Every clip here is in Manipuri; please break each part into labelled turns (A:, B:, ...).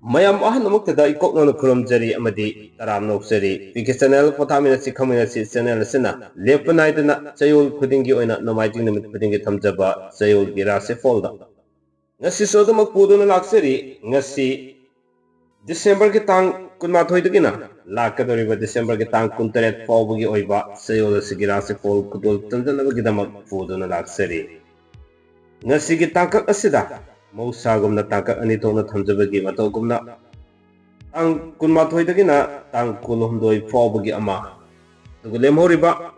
A: Mayam ahan namuktada ikokno kurum jari amadi taram noksari piki channel pothaminasi khangminasi channel sina lepanai dana chayol khudingi oina nomaiting namit khudingi thamjaba chayol gi Rashifal da ngasi sodamak puduna laksari ngasi December ki tang kunmathoi dagina lakadoriba December ki tang kuntaret fawbugi oiba chayol asigi Rashifal kudul tanjanabagi damak puduna laksari ngasi ki tangkak asida Mausagumna tangkak ani thokna thamjabagi matawgumna tang kunmathoi dagina tang kulhumdoi fawbagi ama dugu lemhoriba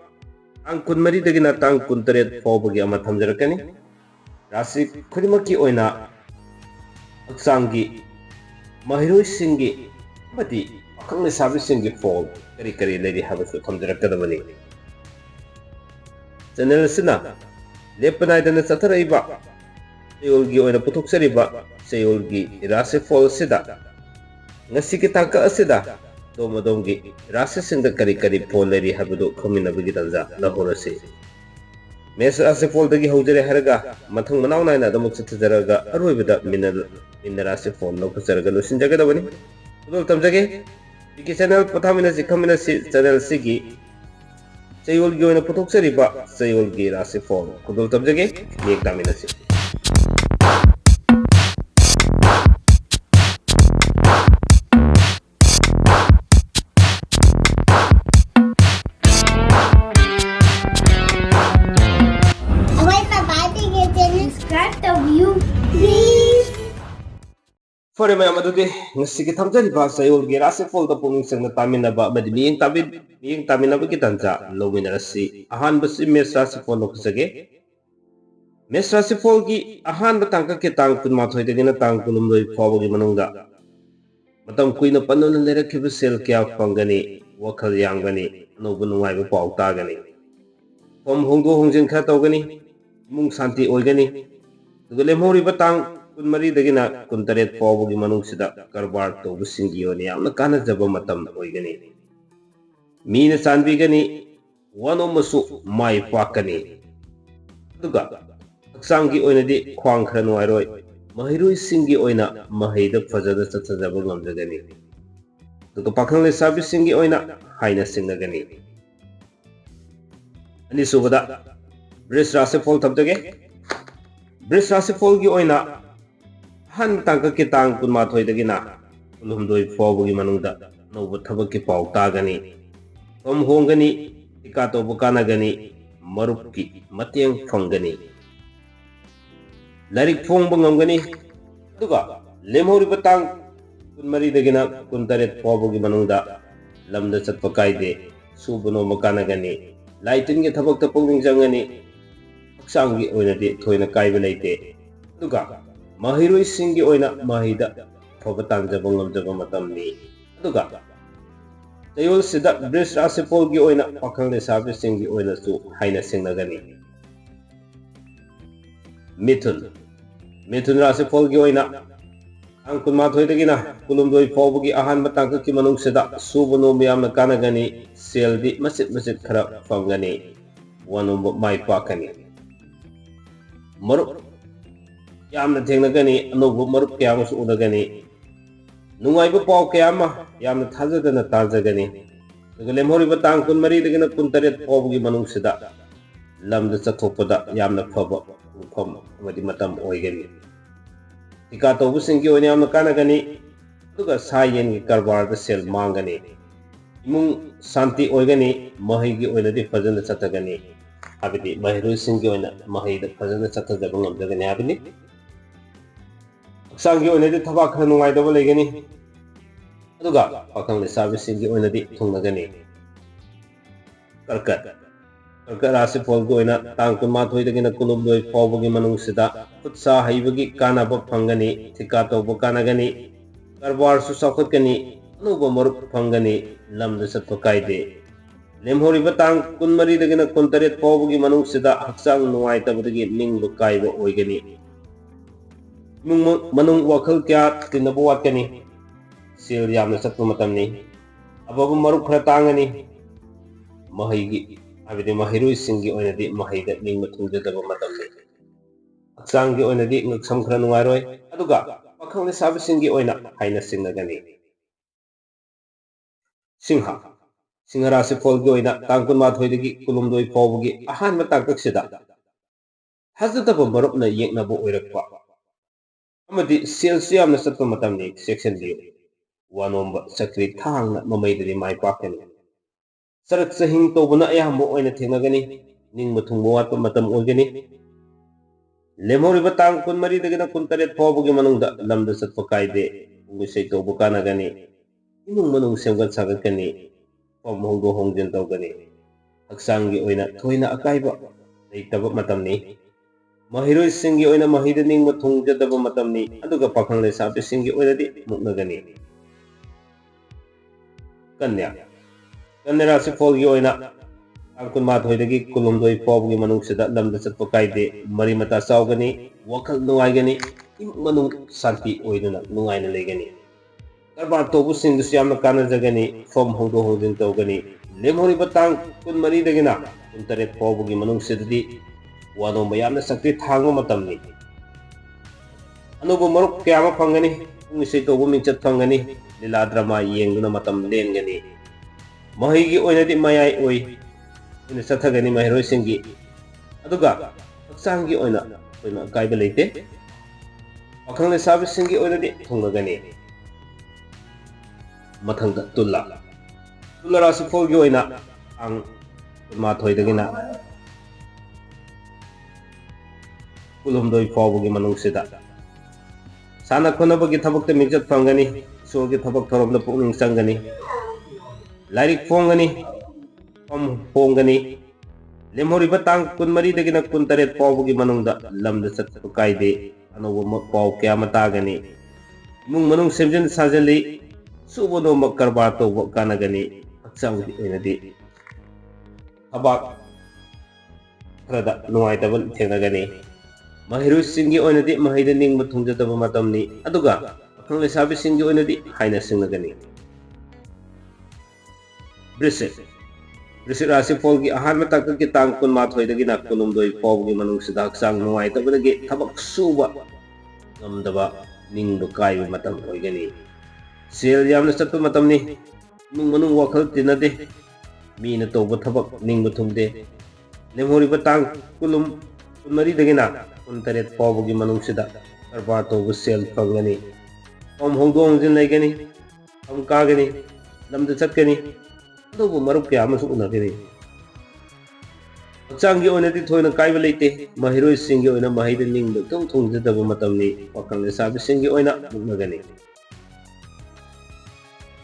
A: tang kunmari dagina tang kuntaret fawbagi ama thamjarakani rasi khudimaki oina haksangi mahiroi singi amadi akhang lesabi singi fall kari kari lady habasu thamjarakadabani channel sina lepanai dana satharaiba Chayolgi oina puthokjariba Chayolgi Rashifal sida ngasi ki tangka asida domadonggi rasisingda kari kari phol leri habadu khaminabagi tanja lahorasi mes Rashifal dagi hojare haraga mathang manaw naina damuk satjaraga aroibada minal Rashifal lokjaraga losinjaga dabani udol tamjage iki channel pothaminasi khangminasi channel sigi Chayolgi oina puthokjariba Chayolgi Rashifal udol tamjage nikdaminasi Fore mayam adugi ngasi ki thamjariba Chayolgi Rashifal da puming sangna taminaba amadi miyeng taminaba ki tanja lominarasi ahanba si mes Rashifal lokjage mes Rashifal gi ahanba tangka ki tang kunmathoi dagina tang kunumdoi fawbagi manungda matam kuina panuna lerakhiba sel kya fangani wakhal yangbani anoba nungaiba paw tagani pom hongdo hongjin kha tawgani imung santi oigani dugu lemhoriba tang kunmari dagina kuntaret fawbagi manungsida karbar tawba singiyoni yamna kanajaba matam oigani mina sanbigani wanomasu mai pakani duga haksangi oinadi khwang khara nuairoi mahiroi singi oina mahaida fajada chatsajaba ngamjagani duga pakhang lesabi singi oina haina singnagani ani subada bris Rashifal thamjage bris Rashifal gi oina han tangka ki tang kunmathoi dagina kulhumdoi fawbagi manungda noba thabak ki paw tagani tom hongani tika toba kanagani marup ki mateng phangani larik phongba ngamgani duga lemhoriba tang kunmari dagina kuntaret fawbagi manungda lamda chatpa kaide subano makanagani laitin gi thabak ta pungning jangani haksangi oinadi thoina kaiba leite duga mahiroi singi oina mahida phaba tangjaba ngamjaba matamni duga Chayol sida bris Rashifal gi oina pakhang lesabi singi oina su haina singnagani Mithun Rashifal gi oina ang kunmathoi dagina kulumdoi fawbagi ahanba tangka ki manungsida subano miyamna kanagani seldi masit khara fangani wanumba mai pakani marup yamna thengnagani anoba marup kyamusu udagani nungaiba paw kyama yamna thajadana tarjagani duga lemhoriba tang kunmari dagina kuntaret fawbagi manungsida lamda chathokpada yamna phaba ufam amadi matam oigani tika tawbu singi oina yamna kanagani duga sayen gi karbar da sel mangani imung santi oigani mahigi oinadi fajana chatagani abidi mahiroi singi oina mahida fajana chatajaba ngamjagani abini haksangi oinadi thabak khara nungaidaba leigani aduga pakhang lesabi singi oinadi thungnagani karkat Rashifal gi oina tang kunmathoi dagina kulumdoi fawbagi manungsida khutsa haibagi kanaba phangani thika tawba kanagani karbar su saukhatkani anuba marup phangani lamda chatpa kaide lemhoriba tang kunmari dagina kuntaret fawbagi manungsida haksang nungaitabadagi ningba kaiba oigani manung wakhal kya tinaba watkani sel yamna chatpa matamni ababa marup khara tangani mahigi abidi mahiroi singi oinadi mahaida ningma thungjadaba matamni haksangi oinadi ngaksam khara nungairoi aduga pakhang lesabisingi oina haina singnagani. Singha Singha Rashifal gi oina tang 12dagi kulumdoi fawbagi ahanba tangkaksida hazadaba marupna yeknaba oirakpa amadi sales yamna satpa matamni section biyu wanomba sakri thangna mamaidari mai pakani sarak sahing tobuna ayambo oina thengnagani ningba thungba watpa matam oigani lemhoriba tang 13dagina 18 fawbagi manungda lamda satpa kaide ungisai tobu kanagani imung manung semgat sagatkani pom hongdo hongjin tawgani haksangi oina thoina akaiba leitaba matamni mahiroi singi oina mahida ningma thungjadaba matamni aduga pakhang lesabi singi oina di muknagani kanya kanya Rashifal gi oina angkun mathoidagi kulumdoi fawbagi manungsida lamda satpa kaide mari mata sawgani wakal nungaigani imung manung santi oiduna nungaina leigani karbar tobu singdusi yamna kanajagani fom hongdo hongjin tawgani lemhoriba tang 13dagina 18 fawbagi manungsidadi wanomba yamna sakti thangba matamni anubu marup kayama phangani ungisai tobu mingchat phangani lila drama yengduna matam lengani mahigi oinadi mayai oi ina sathagani mahiroi singi aduga haksangi oina oina kaiba leite pakhang lesabi singi oinadi thungnagani mathangda tulla Rashifal gi oina ang 13dagina kulumdoi fawbagi manungsida sana khonabagi thabakta mingchat phangani isorgi thabak thoromda pukning changani lairik phongani pom hongani lemhoriba tang 13dagina 18 fawbagi manungda lamda satpa kaide anoba paw kayama tagani imung manung semjin sajali subono makarbar tawba kanagani haksangdi oinadi thabak khrada nungaitaba thengnagani mahiroi singi oinadi mahida ningma thungjadaba matamni aduga pakhang lesabi singi oinadi haina singnagani Brisik Rashifal gi ahanba tangkaki tang 18dagina 19 fawbagi manungsida haksang nungaitabadagi thabak suba ngamdaba ningba kaiba matam oigani sel yamna satpa matamni imung manung wakhal tinade mina tawba thabak ningba thungde lemhoriba tang 13dagina 18 fawbagi manungsida karbar tawba sel phangani pom hongdo hongjin leigani am kagani lamda chatkani adubu marup kayamasu unagani haksangi oinadi thoina kaiba leite mahiroi singi oina mahida ningba thungjadaba matamni pakhang lesabi singi oina muknagani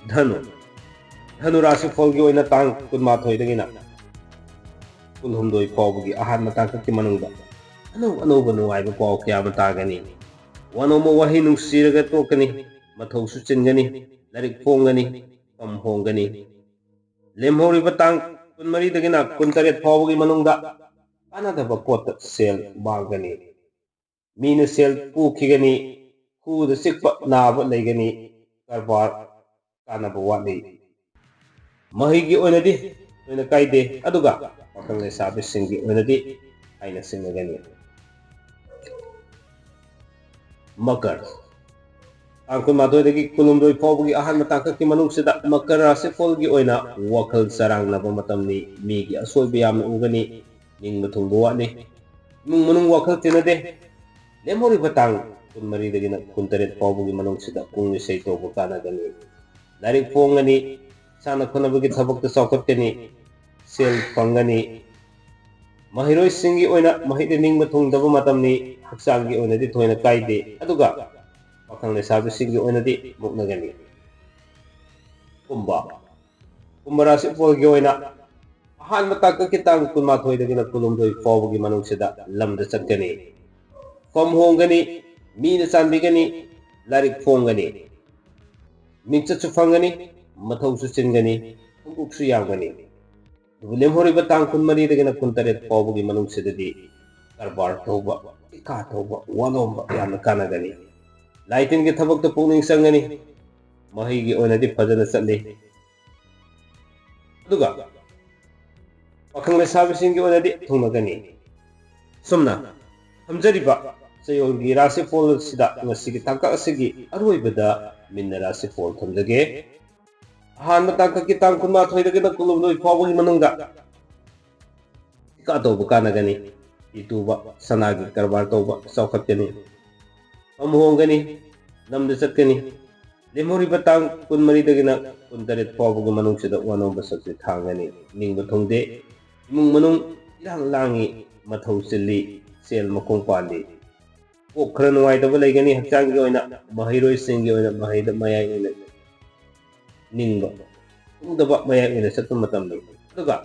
A: Dhanu Rashifal gi oina tang 18dagina 16 fawbagi ahanba tangkaki manungda anuba nungaiba paw kayama tagani wanoma wahi nungsiraga tokani mathausu chingani larik phongani pam hongani lemhoriba tang 13dagina 18 fawbagi manungda kanadaba pota sel mangani mina sel pukigani khuda sikpa naba leigani karbar kanaba watli mahigi oinadi oina kaide aduga pakhang lesabi singi oinadi haina singnagani Makar tang 12dagi kulumdoi fawbagi ahanba tangkaki manungsida Makar Rashifal gi oina wakhal sarangnaba matamni migi asoiba yamna ugani ningba thungba watni imung manung wakhal tinade lemhoriba tang 13dagina 18 fawbagi manungsida ungisai tobu kanagani lairik phongani sana khonabagi thabakta chawkhatkani sel phangani mahiroi singi oina mahida ningba thungdaba matamni haksangi oinadi thoina kaide aduga pakhang lesabi singi oinadi muknagani Kumba Rashifal gi oina ahanba tangkaki tang 12dagina 19 fawbagi manungsida lamda chatkani pom hongani mina chanbigani lairik phongani mingchatsu phangani mathausu chingani hunguksu yamgani lemhoriba tang 13dagina 18 fawbagi manungsidadi karbar tawba ika tawba wanomba yamna kanagani laitingi thabakta pukning changani mahigi oinadi fajana chatli aduga pakhang lesabisingi oinadi thungnagani sumna thamjariba Chayolgi Rashifal sida ngasigi tangka asigi aroibada minna Rashifal thamjage. Ahanba tangka ki tang kunma thoidage na kulumloi fawagi manungda ka to bukanagani ituba sanagi karbar toba saukhatgani amhongani namda chatkani lemori batang kun mari dagina kun taret fawagi manungsida wanong basakti thangani ningba thongde imung manung ilang langi mathau silli sel makong pali ko khara nuai da balai gani hakchang gi oina mahiroi singi oina mahida mayai oina ningba ung da ba mayai oina sakta matam ni duga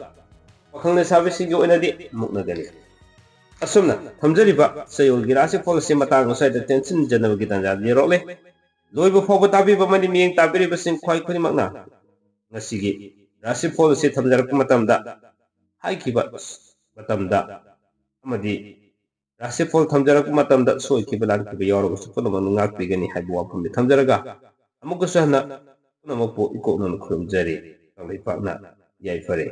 A: pakhang na sabi singi oina di mukna gani asumna thamjari ba Chayolgi Rashifal si matang usai da tension janaba gi tanja ni role loiba foba tabi ba mani miyeng tabiri ba sing khwai khuni makna ngasigi Rashifal si thamjar pa matam da hai ki ba matam da amadi Rashifal thamjarak matamda soi ki balan ki yoro su kono manu ngak pigani haibu wapum thamjaraga amuka sahna kono mapo iko non khrum jari kang ipakna yai fare